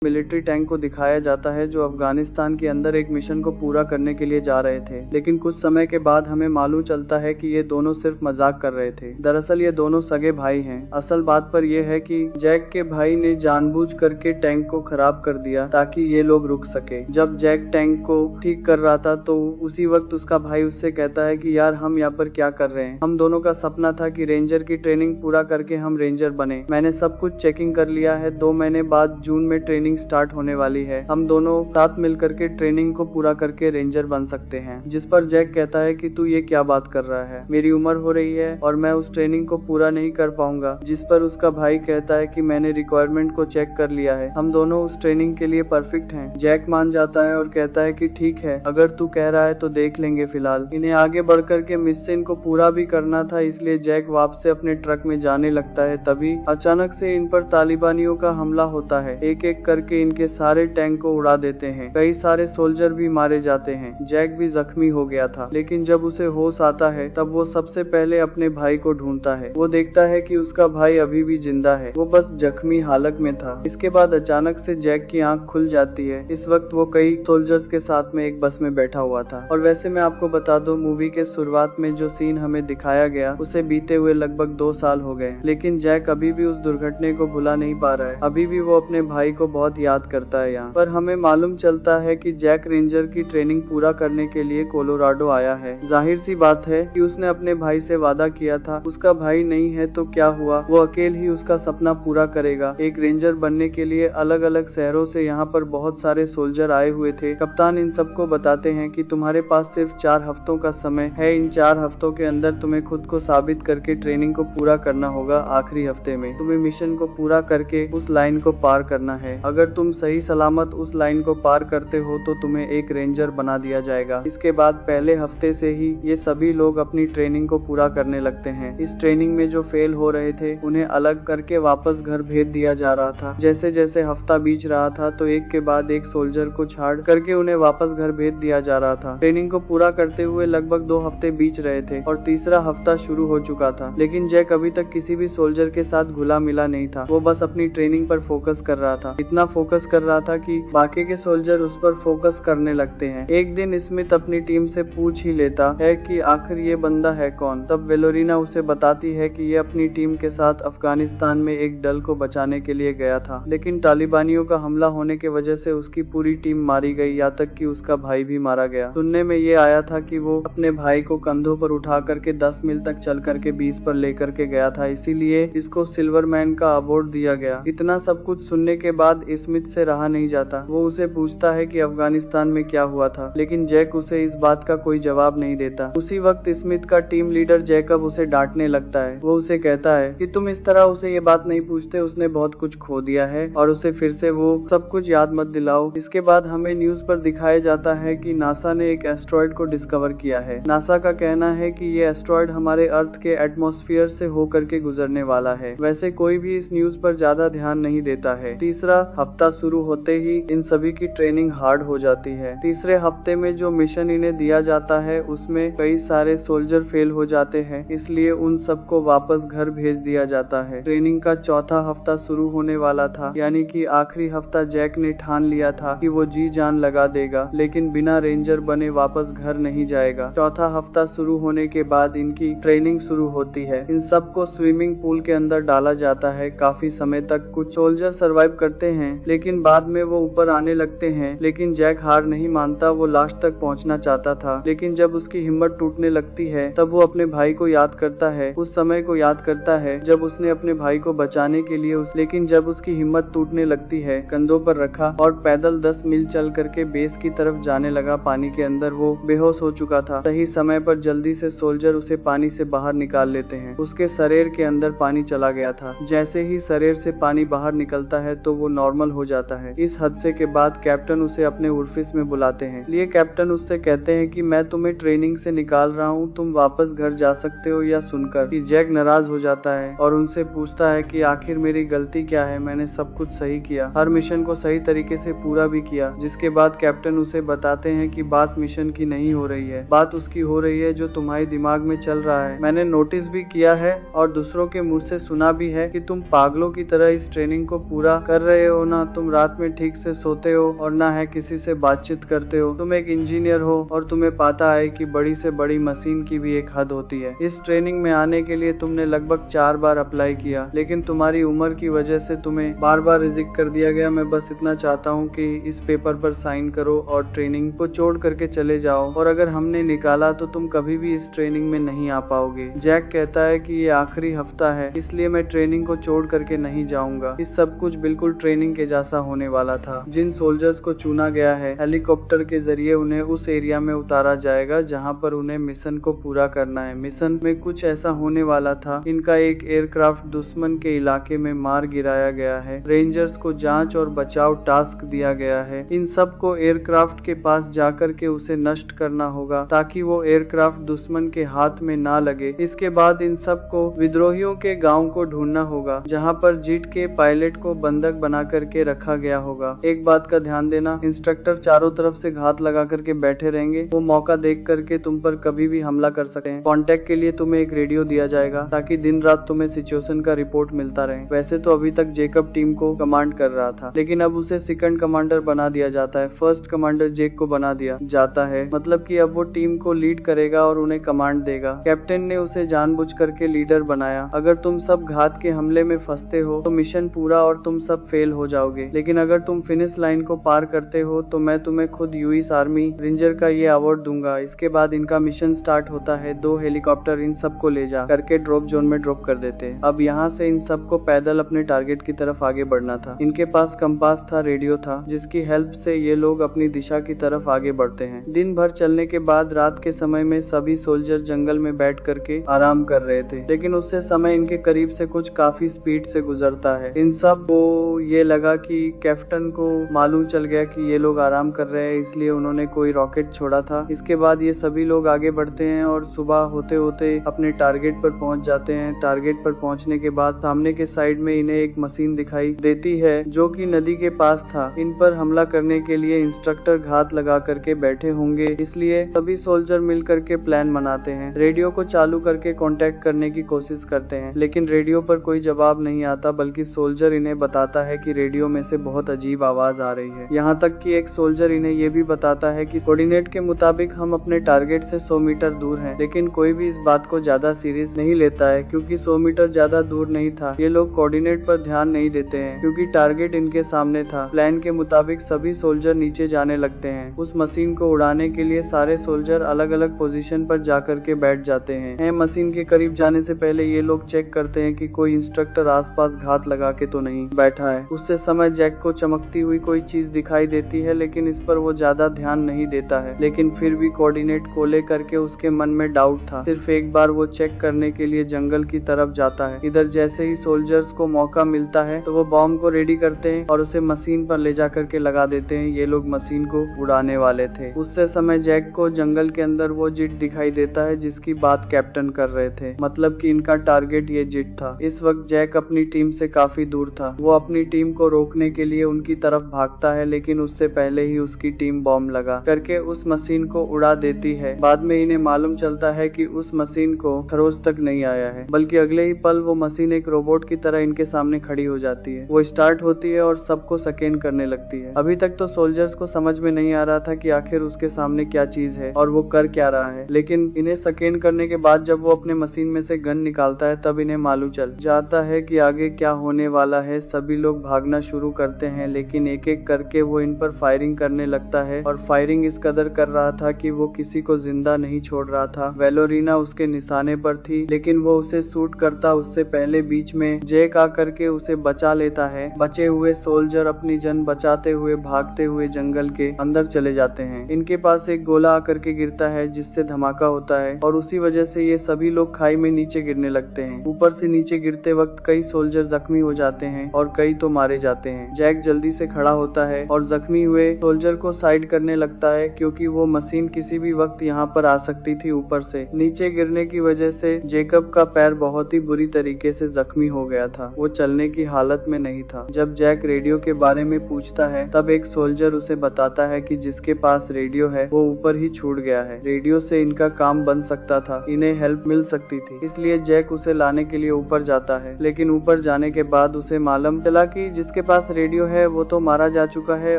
Military tank को दिखाया जाता है जो अफगानिस्तान के अंदर एक मिशन को पूरा करने के लिए जा रहे थे। लेकिन कुछ समय के बाद हमें मालूम चलता है कि ये दोनों सिर्फ मजाक कर रहे थे। दरअसल ये दोनों सगे भाई हैं। असल बात पर यह है कि जैक के भाई ने जानबूझ करके टैंक को खराब कर दिया ताकि ये लोग रुक सके। जब जैक टैंक को ठीक कर रहा था तो उसी वक्त उसका भाई उससे कहता है कि यार हम यहाँ पर क्या कर रहे हैं, हम दोनों का सपना था कि रेंजर की ट्रेनिंग पूरा करके हम रेंजर बने। मैंने सब कुछ चेकिंग कर लिया है, 2 महीने बाद जून में ट्रेनिंग स्टार्ट होने वाली है, हम दोनों साथ मिल करके ट्रेनिंग को पूरा करके रेंजर बन सकते हैं। जिस पर जैक कहता है कि तू ये क्या बात कर रहा है, मेरी उम्र हो रही है और मैं उस ट्रेनिंग को पूरा नहीं कर पाऊंगा। जिस पर उसका भाई कहता है कि मैंने रिक्वायरमेंट को चेक कर लिया है, हम दोनों उस ट्रेनिंग के लिए परफेक्ट हैं। जैक मान जाता है और कहता है कि ठीक है, अगर तू कह रहा है तो देख लेंगे। फिलहाल इन्हें आगे बढ़ करके मिशन को पूरा भी करना था, इसलिए जैक वापस से अपने ट्रक में जाने लगता है। तभी अचानक से इन पर तालिबानियों का हमला होता है। एक एक करके इनके सारे टैंक को उड़ा देते हैं। कई सारे सोल्जर भी मारे जाते हैं। जैक भी जख्मी हो गया था, लेकिन जब उसे होश आता है तब वो सबसे पहले अपने भाई को ढूंढता है। वो देखता है कि उसका भाई अभी भी जिंदा है, वो बस जख्मी हालत में था। इसके बाद अचानक से जैक की आंख खुल जाती है। इस वक्त वो कई सोल्जर्स के साथ में एक बस में बैठा हुआ था। और वैसे मैं आपको बता दूं, मूवी के शुरुआत में जो सीन हमें दिखाया गया उसे बीते हुए लगभग 2 साल हो गए, लेकिन जैक अभी भी उस दुर्घटना को भुला नहीं पा रहा है। अभी भी वो अपने भाई को बहुत याद करता है। यहाँ पर हमें मालूम चलता है कि जैक रेंजर की ट्रेनिंग पूरा करने के लिए कोलोराडो आया है। जाहिर सी बात है कि उसने अपने भाई से वादा किया था, उसका भाई नहीं है तो क्या हुआ, वो अकेले ही उसका सपना पूरा करेगा। एक रेंजर बनने के लिए अलग अलग शहरों से यहाँ पर बहुत सारे सोल्जर आए हुए थे। कप्तान इन सबको बताते हैं कि तुम्हारे पास सिर्फ 4 हफ्तों का समय है। इन 4 हफ्तों के अंदर तुम्हें खुद को साबित करके ट्रेनिंग को पूरा करना होगा। आखिरी हफ्ते में तुम्हें मिशन को पूरा करके उस लाइन को पार करना है। अगर तुम सही सलामत उस लाइन को पार करते हो तो तुम्हें एक रेंजर बना दिया जाएगा। इसके बाद पहले हफ्ते से ही ये सभी लोग अपनी ट्रेनिंग को पूरा करने लगते हैं। इस ट्रेनिंग में जो फेल हो रहे थे उन्हें अलग करके वापस घर भेज दिया जा रहा था। जैसे जैसे हफ्ता बीत रहा था तो एक के बाद एक सोल्जर को छाड़ करके उन्हें वापस घर भेज दिया जा रहा था। ट्रेनिंग को पूरा करते हुए लगभग 2 हफ्ते बीत रहे थे और तीसरा हफ्ता शुरू हो चुका था, लेकिन जैक अभी तक किसी भी सोल्जर के साथ घुला मिला नहीं था। वो बस अपनी ट्रेनिंग पर फोकस कर रहा था। इतना फोकस कर रहा था कि बाकी के सोल्जर उस पर फोकस करने लगते हैं। एक दिन स्मिथ अपनी टीम से पूछ ही लेता है कि आखिर ये बंदा है कौन। तब वेलोरिना उसे बताती है कि ये अपनी टीम के साथ अफगानिस्तान में एक दल को बचाने के लिए गया था, लेकिन तालिबानियों का हमला होने की वजह से उसकी पूरी टीम मारी गई, यहाँ तक कि उसका भाई भी मारा गया। सुनने में ये आया था कि वो अपने भाई को कंधों पर उठा करके 10 मील तक चल करके बीच पर लेकर के गया था, इसीलिए इसको सिल्वर मैन का अवार्ड दिया गया। इतना सब कुछ सुनने के बाद स्मिथ से रहा नहीं जाता। वो उसे पूछता है कि अफगानिस्तान में क्या हुआ था, लेकिन जैक उसे इस बात का कोई जवाब नहीं देता। उसी वक्त स्मिथ का टीम लीडर जैकब उसे डांटने लगता है। वो उसे कहता है कि तुम इस तरह उसे ये बात नहीं पूछते, उसने बहुत कुछ खो दिया है और उसे फिर से वो सब कुछ याद मत दिलाओ। इसके बाद हमें न्यूज पर दिखाया जाता है कि नासा ने एक एस्ट्रॉयड को डिस्कवर किया है। नासा का कहना है कि ये एस्ट्रॉयड हमारे अर्थ के एटमॉस्फेयर से होकर के गुजरने वाला है। वैसे कोई भी इस न्यूज पर ज्यादा ध्यान नहीं देता है। तीसरा हफ्ता शुरू होते ही इन सभी की ट्रेनिंग हार्ड हो जाती है। तीसरे हफ्ते में जो मिशन इन्हें दिया जाता है उसमें कई सारे सोल्जर फेल हो जाते हैं, इसलिए उन सबको वापस घर भेज दिया जाता है। ट्रेनिंग का चौथा हफ्ता शुरू होने वाला था, यानी कि आखिरी हफ्ता जैक ने ठान लिया था कि वो जी जान लगा देगा, लेकिन बिना रेंजर बने वापस घर नहीं जाएगा। चौथा हफ्ता शुरू होने के बाद इनकी ट्रेनिंग शुरू होती है। इन सबको स्विमिंग पूल के अंदर डाला जाता है। काफी समय तक कुछ सोल्जर सरवाइव करते हैं, लेकिन बाद में वो ऊपर आने लगते हैं। लेकिन जैक हार नहीं मानता, वो लास्ट तक पहुंचना चाहता था। लेकिन जब उसकी हिम्मत टूटने लगती है तब वो अपने भाई को याद करता है, उस समय को याद करता है जब उसने अपने भाई को बचाने के लिए लेकिन जब उसकी हिम्मत टूटने लगती है, कंधों पर रखा और पैदल 10 मील चल करके बेस की तरफ जाने लगा पानी के अंदर, वो बेहोश हो चुका था। सही समय पर जल्दी से सोल्जर उसे पानी से बाहर निकाल लेते हैं। उसके शरीर के अंदर पानी चला गया था। जैसे ही शरीर से पानी बाहर निकलता है तो वो नॉर्मल हो जाता है। इस हादसे के बाद कैप्टन उसे अपने ऑफिस में बुलाते हैं। लिए कैप्टन उससे कहते हैं कि मैं तुम्हें ट्रेनिंग से निकाल रहा हूँ, तुम वापस घर जा सकते हो। या सुनकर कि जैक नाराज हो जाता है और उनसे पूछता है कि आखिर मेरी गलती क्या है, मैंने सब कुछ सही किया, हर मिशन को सही तरीके से पूरा भी किया। जिसके बाद कैप्टन उसे बताते हैं कि बात मिशन की नहीं हो रही है, बात उसकी हो रही है जो तुम्हारे दिमाग में चल रहा है। मैंने नोटिस भी किया है और दूसरों के मुंह से सुना भी है कि तुम पागलों की तरह इस ट्रेनिंग को पूरा कर रहे हो ना तुम रात में ठीक से सोते हो और ना है किसी से बातचीत करते हो। तुम एक इंजीनियर हो और तुम्हें पता है कि बड़ी से बड़ी मशीन की भी एक हद होती है। इस ट्रेनिंग में आने के लिए तुमने लगभग 4 बार अप्लाई किया, लेकिन तुम्हारी उम्र की वजह से तुम्हें बार बार रिजेक्ट कर दिया गया। मैं बस इतना चाहता हूँ कि इस पेपर पर साइन करो और ट्रेनिंग को छोड़ करके चले जाओ, और अगर हमने निकाला तो तुम कभी भी इस ट्रेनिंग में नहीं आ पाओगे। जैक कहता है कि ये आखिरी हफ्ता है, इसलिए मैं ट्रेनिंग को छोड़ करके नहीं जाऊंगा। इस सब कुछ बिल्कुल ट्रेनिंग के जैसा होने वाला था। जिन सोल्जर्स को चुना गया है, हेलीकॉप्टर के जरिए उन्हें उस एरिया में उतारा जाएगा जहाँ पर उन्हें मिशन को पूरा करना है। मिशन में कुछ ऐसा होने वाला था, इनका एक एयरक्राफ्ट दुश्मन के इलाके में मार गिराया गया है। रेंजर्स को जांच और बचाव टास्क दिया गया है। इन सब को एयरक्राफ्ट के पास जाकर के उसे नष्ट करना होगा ताकि वो एयरक्राफ्ट दुश्मन के हाथ में ना लगे। इसके बाद इन सब को विद्रोहियों के गांव को ढूंढना होगा जहां पर जेट के पायलट को बंधक बना करके रखा गया होगा। एक बात का ध्यान देना, इंस्ट्रक्टर चारों तरफ से घात लगा करके बैठे रहेंगे। वो मौका देख करके तुम पर कभी भी हमला कर सकते हैं। कांटेक्ट के लिए तुम्हें एक रेडियो दिया जाएगा ताकि दिन रात तुम्हें सिचुएशन का रिपोर्ट मिलता रहे। वैसे तो अभी तक जेकब टीम को कमांड कर रहा था, लेकिन अब उसे सेकंड कमांडर बना दिया जाता है। फर्स्ट कमांडर जेक को बना दिया जाता है, मतलब कि अब वो टीम को लीड करेगा और उन्हें कमांड देगा। कैप्टन ने उसे जानबूझ करके लीडर बनाया। अगर तुम सब घात के हमले में फंसते हो तो मिशन पूरा और तुम सब फेल हो जाओगे, लेकिन अगर तुम फिनिश लाइन को पार करते हो तो मैं तुम्हें खुद यूएस आर्मी रेंजर का ये अवार्ड दूंगा। इसके बाद इनका मिशन स्टार्ट होता है। 2 हेलीकॉप्टर इन सब को ले जा करके ड्रॉप जोन में ड्रॉप कर देते हैं। अब यहाँ से इन सबको पैदल अपने टारगेट की तरफ आगे बढ़ना था। इनके पास कंपास था, रेडियो था, जिसकी हेल्प से ये लोग अपनी दिशा की तरफ आगे बढ़ते हैं। दिन भर चलने के बाद रात के समय में सभी सोल्जर जंगल में बैठ करके आराम कर रहे थे, लेकिन उससे समय इनके करीब से कुछ काफी स्पीड से गुजरता है। इन सब को ये लगा कि कैप्टन को मालूम चल गया कि ये लोग आराम कर रहे हैं, इसलिए उन्होंने कोई रॉकेट छोड़ा था। इसके बाद ये सभी लोग आगे बढ़ते हैं और सुबह होते होते अपने टारगेट पर पहुंच जाते हैं। टारगेट पर पहुंचने के बाद सामने के साइड में इन्हें एक मशीन दिखाई देती है जो कि नदी के पास था। इन पर हमला करने के लिए इंस्ट्रक्टर घात लगा करके बैठे होंगे, इसलिए सभी सोल्जर मिल करके प्लान बनाते हैं। रेडियो को चालू करके कांटेक्ट करने की कोशिश करते हैं, लेकिन रेडियो पर कोई जवाब नहीं आता, बल्कि सोल्जर इन्हें बताता है कि रेडियो में से बहुत अजीब आवाज आ रही है। यहाँ तक कि एक सोल्जर इन्हें ये भी बताता है कि कोऑर्डिनेट के मुताबिक हम अपने टारगेट से 100 मीटर दूर हैं, लेकिन कोई भी इस बात को ज्यादा सीरियस नहीं लेता है क्योंकि 100 मीटर ज्यादा दूर नहीं था। ये लोग कोऑर्डिनेट पर ध्यान नहीं देते हैं क्योंकि टारगेट इनके सामने था। प्लान के मुताबिक सभी सोल्जर नीचे जाने लगते हैं। उस मशीन को उड़ाने के लिए सारे सोल्जर अलग अलग पोजीशन पर जाकर के बैठ जाते हैं। मशीन के करीब जाने से पहले ये लोग चेक करते हैं कि कोई इंस्ट्रक्टर आसपास घात लगा के तो नहीं बैठा है। उससे समय जैक को चमकती हुई कोई चीज दिखाई देती है, लेकिन इस पर वो ज्यादा ध्यान नहीं देता है। लेकिन फिर भी कोऑर्डिनेट को लेकर के उसके मन में डाउट था। सिर्फ एक बार वो चेक करने के लिए जंगल की तरफ जाता है। इधर जैसे ही सोल्जर्स को मौका मिलता है तो वो बॉम्ब को रेडी करते हैं और उसे मशीन पर ले जा करके लगा देते हैं। ये लोग मशीन को उड़ाने वाले थे। उससे समय जैक को जंगल के अंदर वो जेट दिखाई देता है जिसकी बात कैप्टन कर रहे थे, मतलब कि इनका टारगेट ये जेट था। इस वक्त जैक अपनी टीम से काफी दूर था। वो अपनी टीम को रोकने के लिए उनकी तरफ भागता है, लेकिन उससे पहले ही उसकी टीम बॉम्ब लगा करके उस मशीन को उड़ा देती है। बाद में इन्हें मालूम चलता है कि उस मशीन को खरोच तक नहीं आया है, बल्कि अगले ही पल वो मशीन एक रोबोट की तरह इनके सामने खड़ी हो जाती है। वो स्टार्ट होती है और सबको स्कैन करने लगती है। अभी तक तो सोल्जर्स को समझ में नहीं आ रहा था कि आखिर उसके सामने क्या चीज है और वो कर क्या रहा है, लेकिन इन्हें स्कैन करने के बाद जब वो अपने मशीन में से गन निकालता है तब इन्हें मालूम चल जाता है कि आगे क्या होने वाला है। सभी लोग भागना शुरू करते हैं, लेकिन एक एक करके वो इन पर फायरिंग करने लगता है और फायरिंग इस कदर कर रहा था कि वो किसी को जिंदा नहीं छोड़ रहा था। वेलोरिना उसके निशाने पर थी, लेकिन वो उसे शूट करता उससे पहले बीच में जैक आकर के उसे बचा लेता है। बचे हुए सोल्जर अपनी जान बचाते हुए भागते हुए जंगल के अंदर चले जाते हैं। इनके पास एक गोला आकर के गिरता है जिससे धमाका होता है और उसी वजह से ये सभी लोग खाई में नीचे गिरने लगते हैं। ऊपर से नीचे गिरते वक्त कई सोल्जर जख्मी हो जाते हैं और कई तो मारे जाते हैं। जैक जल्दी से खड़ा होता है और जख्मी हुए सोल्जर को साइड करने लगता है क्योंकि वो मशीन किसी भी वक्त यहाँ पर आ सकती थी। ऊपर से नीचे गिरने की वजह से जेकब का पैर बहुत ही बुरी तरीके से जख्मी हो गया था। वो चलने की हालत में नहीं था। जब जैक रेडियो के बारे में पूछता है तब एक सोल्जर उसे बताता है कि जिसके पास रेडियो है वो ऊपर ही छूट गया है। रेडियो से इनका काम बन सकता था, इन्हें हेल्प मिल सकती थी, इसलिए जैक उसे लाने के लिए ऊपर जाता है। लेकिन ऊपर जाने के बाद उसे मालूम चला कि जिसके जिसके पास रेडियो है वो तो मारा जा चुका है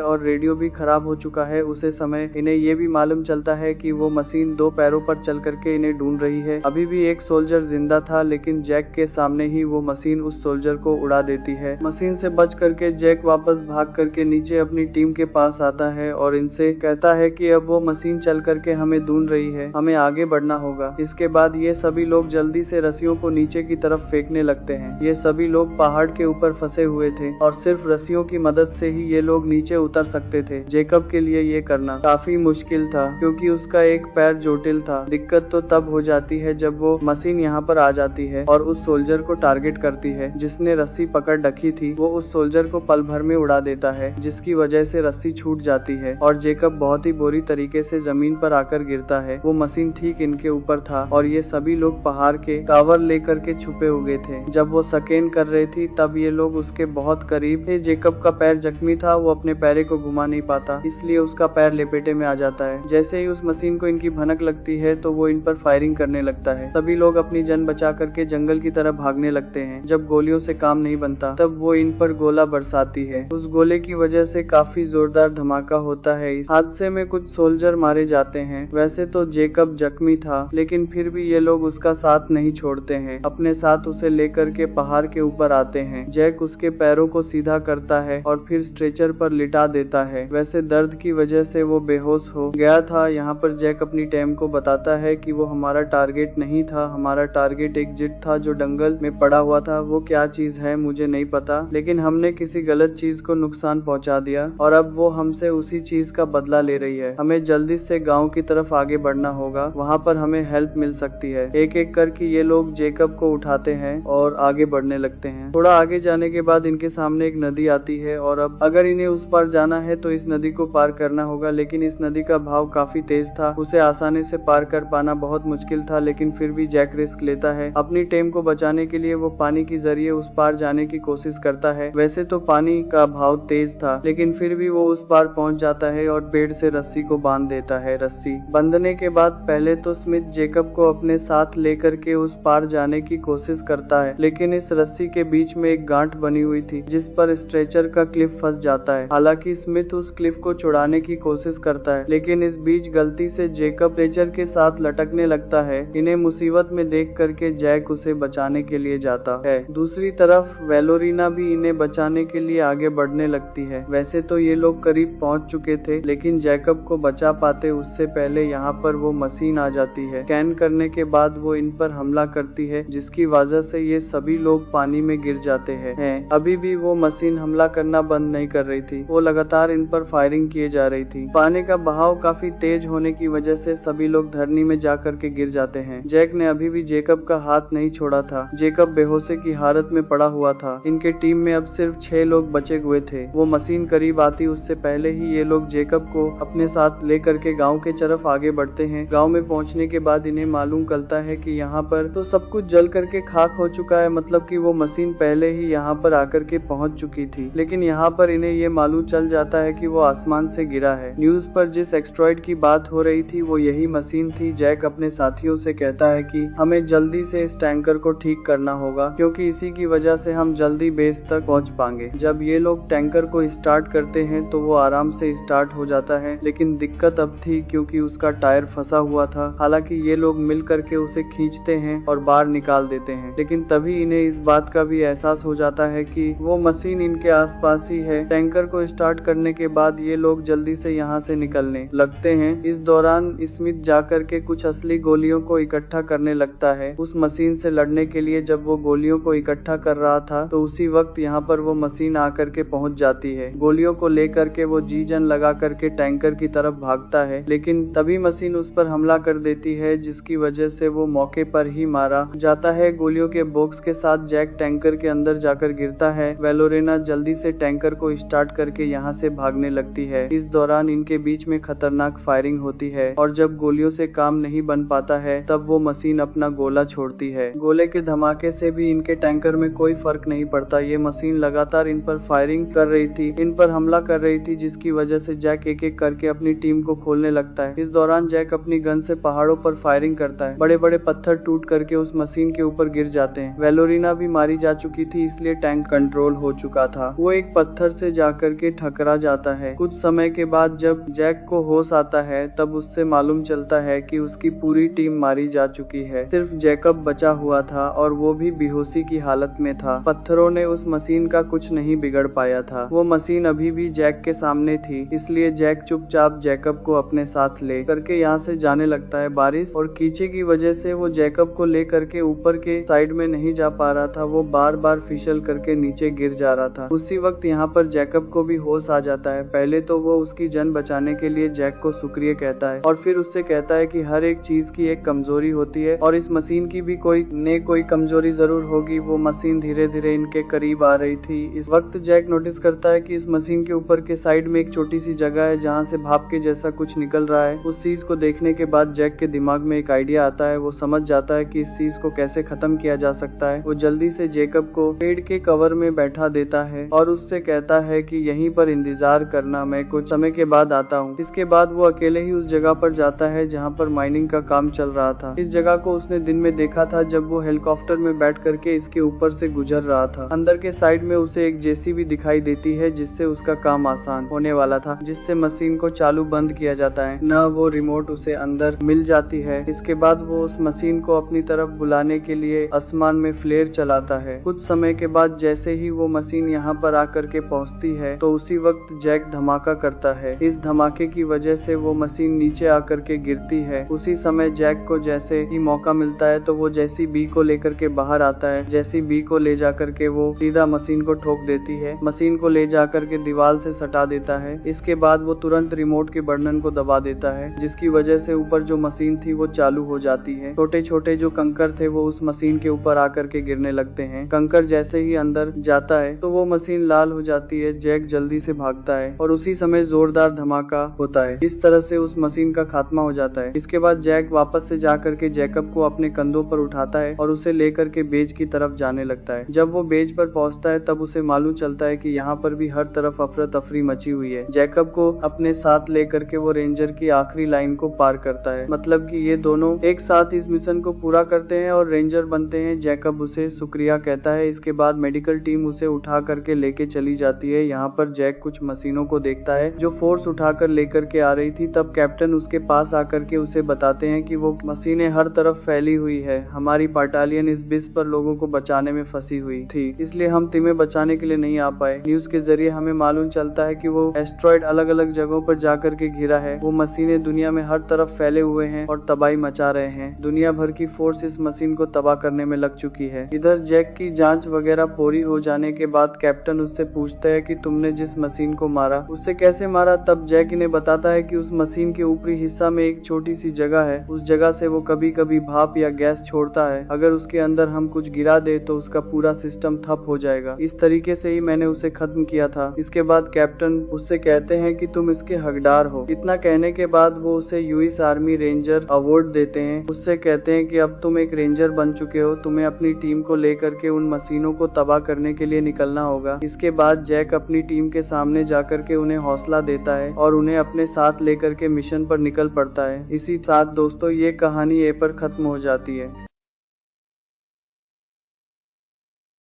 और रेडियो भी खराब हो चुका है। उसे समय इन्हें ये भी मालूम चलता है कि वो मशीन 2 पैरों पर चल करके इन्हें ढूंढ रही है। अभी भी एक सोल्जर जिंदा था, लेकिन जैक के सामने ही वो मशीन उस सोल्जर को उड़ा देती है। मशीन से बच करके जैक वापस भाग करके नीचे अपनी टीम के पास आता है और इनसे कहता है कि अब वो मशीन चल करके हमें ढूंढ रही है, हमें आगे बढ़ना होगा। इसके बाद ये सभी लोग जल्दी से रस्सियों को नीचे की तरफ फेंकने लगते हैं। ये सभी लोग पहाड़ के ऊपर फंसे हुए थे और सिर्फ रस्सियों की मदद से ही ये लोग नीचे उतर सकते थे। जेकब के लिए ये करना काफी मुश्किल था क्योंकि उसका एक पैर जोटिल था। दिक्कत तो तब हो जाती है जब वो मशीन यहाँ पर आ जाती है और उस सोल्जर को टारगेट करती है जिसने रस्सी पकड़ रखी थी। वो उस सोल्जर को पल भर में उड़ा देता है, जिसकी वजह से रस्सी छूट जाती है और जेकब बहुत ही बुरी तरीके से जमीन पर आकर गिरता है। वो मशीन ठीक इनके ऊपर था और ये सभी लोग पहाड़ के कावर लेकर के छुपे हुए थे। जब वो स्कैन कर रही थी तब ये लोग उसके बहुत करीब थे। जेकब का पैर जख्मी था, वो अपने पैरे को घुमा नहीं पाता, इसलिए उसका पैर लपेटे में आ जाता है। जैसे ही उस मशीन को इनकी भनक लगती है तो वो इन पर फायरिंग करने लगता है। सभी लोग अपनी जान बचा करके जंगल की तरफ भागने लगते हैं। जब गोलियों से काम नहीं बनता तब वो इन पर गोला बरसाती है। उस गोले की वजह से काफी जोरदार धमाका होता है। इस हादसे में कुछ सोल्जर मारे जाते हैं। वैसे तो जेकब जख्मी था, लेकिन फिर भी ये लोग उसका साथ नहीं छोड़ते हैं। अपने साथ उसे लेकर के पहाड़ के ऊपर आते हैं। जैक उसके पैरों को सीधा करता है और फिर स्ट्रेचर पर लिटा देता है। वैसे दर्द की वजह से वो बेहोश हो गया था। यहाँ पर जैक अपनी टीम को बताता है कि वो हमारा टारगेट नहीं था, हमारा टारगेट एक जिट था जो जंगल में पड़ा हुआ था। वो क्या चीज है मुझे नहीं पता, लेकिन हमने किसी गलत चीज को नुकसान पहुंचा दिया और अब वो हमसे उसी चीज का बदला ले रही है। हमें जल्दी से गांव की तरफ आगे बढ़ना होगा, वहाँ पर हमें हेल्प मिल सकती है। एक एक करके ये लोग जेकब को उठाते हैं और आगे बढ़ने लगते हैं। थोड़ा आगे जाने के बाद इनके सामने एक नदी आती है और अब अगर इन्हें उस पार जाना है तो इस नदी को पार करना होगा, लेकिन इस नदी का बहाव काफी तेज था। उसे आसानी से पार कर पाना बहुत मुश्किल था, लेकिन फिर भी जैक रिस्क लेता है। अपनी टीम को बचाने के लिए वो पानी के जरिए उस पार जाने की कोशिश करता है। वैसे तो पानी का बहाव तेज था, लेकिन फिर भी वो उस पार पहुंच जाता है और पेड़ से रस्सी को बांध देता है। रस्सी बंधने के बाद पहले तो स्मिथ जेकब को अपने साथ लेकर के उस पार जाने की कोशिश करता है, लेकिन इस रस्सी के बीच में एक गांठ बनी हुई थी जिस पर स्ट्रेचर का क्लिप फंस जाता है। हालांकि स्मिथ उस क्लिप को छुड़ाने की कोशिश करता है, लेकिन इस बीच गलती से जेकब स्ट्रेचर के साथ लटकने लगता है। इन्हें मुसीबत में देख करके जैक उसे बचाने के लिए जाता है। दूसरी तरफ वेलोरिना भी इन्हें बचाने के लिए आगे बढ़ने लगती है। वैसे तो ये लोग करीब पहुंच चुके थे, लेकिन जैकब को बचा पाते उससे पहले यहाँ पर वो मशीन आ जाती है। स्कैन करने के बाद वो इन पर हमला करती है, जिसकी वजह से ये सभी लोग पानी में गिर जाते हैं। अभी भी वो मशीन हमला करना बंद नहीं कर रही थी, वो लगातार इन पर फायरिंग किए जा रही थी। पानी का बहाव काफी तेज होने की वजह से सभी लोग धरनी में जा करके गिर जाते हैं। जैक ने अभी भी जेकब का हाथ नहीं छोड़ा था। जेकब बेहोशी की हालत में पड़ा हुआ था। इनके टीम में अब सिर्फ 6 लोग बचे हुए थे। वो मशीन करीब आती उससे पहले ही ये लोग जेकब को अपने साथ लेकर के गाँव के तरफ आगे बढ़ते हैं। गाँव में पहुँचने के बाद इन्हें मालूम चलता है कि यहाँ पर तो सब कुछ जल करके खाक हो चुका है, मतलब कि वो मशीन पहले ही यहाँ पर आकर के पहुँच चुकी थी। लेकिन यहाँ पर इन्हें ये मालूम चल जाता है कि वो आसमान से गिरा है। न्यूज पर जिस एक्सट्रॉइड की बात हो रही थी वो यही मशीन थी। जैक अपने साथियों से कहता है कि हमें जल्दी से इस टैंकर को ठीक करना होगा, क्योंकि इसी की वजह से हम जल्दी बेस तक पहुंच पाएंगे। जब ये लोग टैंकर को स्टार्ट करते हैं तो वो आराम से स्टार्ट हो जाता है, लेकिन दिक्कत अब थी क्योंकि उसका टायर फंसा हुआ था। हालांकि ये लोग मिल करके उसे खींचते हैं और बाहर निकाल देते हैं, लेकिन तभी इन्हें इस बात का भी एहसास हो जाता है कि वो मशीन इनके आसपास ही है। टैंकर को स्टार्ट करने के बाद ये लोग जल्दी से यहाँ से निकलने लगते हैं। इस दौरान स्मिथ जाकर के कुछ असली गोलियों को इकट्ठा करने लगता है उस मशीन से लड़ने के लिए। जब वो गोलियों को इकट्ठा कर रहा था तो उसी वक्त यहाँ पर वो मशीन आकर के पहुंच जाती है। गोलियों को लेकर के वो जी जान लगा करके टैंकर की तरफ भागता है, लेकिन तभी मशीन उस पर हमला कर देती है, जिसकी वजह से वो मौके पर ही मारा जाता है। गोलियों के बॉक्स के साथ जैक टैंकर के अंदर जाकर गिरता है। वेलोरिना जल्दी से टैंकर को स्टार्ट करके यहाँ से भागने लगती है। इस दौरान इनके बीच में खतरनाक फायरिंग होती है और जब गोलियों से काम नहीं बन पाता है तब वो मशीन अपना गोला छोड़ती है। गोले के धमाके से भी इनके टैंकर में कोई फर्क नहीं पड़ता। ये मशीन लगातार इन पर फायरिंग कर रही थी, इन पर हमला कर रही थी, जिसकी वजह से जैक एक एक करके अपनी टीम को खोलने लगता है। इस दौरान जैक अपनी गन से पहाड़ों पर फायरिंग करता है। बड़े बड़े पत्थर टूट करके उस मशीन के ऊपर गिर जाते हैं। वेलोरिना भी मारी जा चुकी थी, इसलिए टैंक कंट्रोल हो चुका चुका था। वो एक पत्थर से जाकर के ठकरा जाता है। कुछ समय के बाद जब जैक को होश आता है तब उससे मालूम चलता है कि उसकी पूरी टीम मारी जा चुकी है। सिर्फ जैकब बचा हुआ था और वो भी बेहोशी की हालत में था। पत्थरों ने उस मशीन का कुछ नहीं बिगड़ पाया था। वो मशीन अभी भी जैक के सामने थी, इसलिए जैक चुपचाप जैकब को अपने साथ ले करके यहाँ से जाने लगता है। बारिश और कीचड़ की वजह से वो जैकब को ले करके ऊपर के साइड में नहीं जा पा रहा था। वो बार बार फिसल करके नीचे गिर जा रहा था। उसी वक्त यहाँ पर जैकब को भी होश आ जाता है। पहले तो वो उसकी जान बचाने के लिए जैक को शुक्रिया कहता है और फिर उससे कहता है कि हर एक चीज की एक कमजोरी होती है और इस मशीन की भी कोई कमजोरी जरूर होगी। वो मशीन धीरे धीरे इनके करीब आ रही थी। इस वक्त जैक नोटिस करता है कि इस मशीन के ऊपर के साइड में एक छोटी सी जगह है जहाँ से भाप के जैसा कुछ निकल रहा है। उस चीज को देखने के बाद जैक के दिमाग में एक आइडिया आता है। वो समझ जाता है कि इस चीज को कैसे खत्म किया जा सकता है। वो जल्दी से जैकब को पेड़ के कवर में बैठा देता है और उससे कहता है कि यहीं पर इंतजार करना, मैं कुछ समय के बाद आता हूँ। इसके बाद वो अकेले ही उस जगह पर जाता है जहाँ पर माइनिंग का काम चल रहा था। इस जगह को उसने दिन में देखा था जब वो हेलीकॉप्टर में बैठ करके इसके ऊपर से गुजर रहा था। अंदर के साइड में उसे एक जेसीबी दिखाई देती है जिससे उसका काम आसान होने वाला था, जिससे मशीन को चालू बंद किया जाता है। न वो रिमोट उसे अंदर मिल जाती है। इसके बाद वो उस मशीन को अपनी तरफ बुलाने के लिए आसमान में फ्लेयर चलाता है। कुछ समय के बाद जैसे ही वो मशीन यहाँ पर आकर के पहुँचती है तो उसी वक्त जैक धमाका करता है। इस धमाके की वजह से वो मशीन नीचे आकर के गिरती है। उसी समय जैक को जैसे ही मौका मिलता है तो वो जैसी बी को लेकर के बाहर आता है। जैसी बी को ले जाकर के वो सीधा मशीन को ठोक देती है। मशीन को ले जाकर के दीवार से सटा देता है। इसके बाद वो तुरंत रिमोट के बटन को दबा देता है, जिसकी वजह से ऊपर जो मशीन थी वो चालू हो जाती है। छोटे छोटे जो कंकर थे वो उस मशीन के ऊपर आकर के गिरने लगते हैं। कंकर जैसे ही अंदर जाता है तो वो मशीन लाल हो जाती है। जैक जल्दी से भागता है और उसी समय जोरदार धमाका होता है। इस तरह से उस मशीन का खात्मा हो जाता है। इसके बाद जैक वापस से जाकर के जैकब को अपने कंधों पर उठाता है और उसे लेकर के बेज की तरफ जाने लगता है। जब वो बेज पर पहुंचता है तब उसे मालूम चलता है कि यहाँ पर भी हर तरफ अफरा तफरी मची हुई है। जैकब को अपने साथ लेकर के वो रेंजर की आखिरी लाइन को पार करता है। मतलब कि ये दोनों एक साथ इस मिशन को पूरा करते हैं और रेंजर बनते हैं। जैकब उसे शुक्रिया कहता है। इसके बाद मेडिकल टीम उसे उठा करके लेके चली जाती है। यहाँ पर जैक कुछ मशीनों को देखता है जो फोर्स उठाकर लेकर के आ रही थी। तब कैप्टन उसके पास आकर के उसे बताते हैं कि वो मशीनें हर तरफ फैली हुई है। हमारी बटालियन इस बिस पर लोगों को बचाने में फंसी हुई थी, इसलिए हम तुम्हें बचाने के लिए नहीं आ पाए। न्यूज के जरिए हमें मालूम चलता है कि वो एस्ट्रॉइड अलग अलग जगहों पर जाकर के घिरा है। वो मशीनें दुनिया में हर तरफ फैले हुए हैं और तबाही मचा रहे हैं। दुनिया भर की फोर्स इस मशीन को तबाह करने में लग चुकी है। इधर जैक की जांच वगैरह पूरी हो जाने के बाद कैप्टन उससे पूछता है कि तुमने जिस मशीन को मारा उससे कैसे मारा। तब जैक इन्हें बताता है कि उस मशीन के ऊपरी हिस्सा में एक छोटी सी जगह है। उस जगह से वो कभी कभी भाप या गैस छोड़ता है। अगर उसके अंदर हम कुछ गिरा दे तो उसका पूरा सिस्टम ठप हो जाएगा। इस तरीके से ही मैंने उसे खत्म किया था। इसके बाद कैप्टन उससे कहते हैं कि तुम इसके हकदार हो। इतना कहने के बाद वो उसे यूएस आर्मी रेंजर अवार्ड देते हैं। उससे कहते हैं कि अब तुम एक रेंजर बन चुके हो, तुम्हें अपनी टीम को लेकर के उन मशीनों को तबाह करने के लिए निकलना होगा। इसके बाद जैक अपनी टीम के सामने जाकर के उन्हें हौसला देता है और उन्हें अपने साथ लेकर के मिशन पर निकल पड़ता है। इसी साथ दोस्तों ये कहानी ए पर खत्म हो जाती है।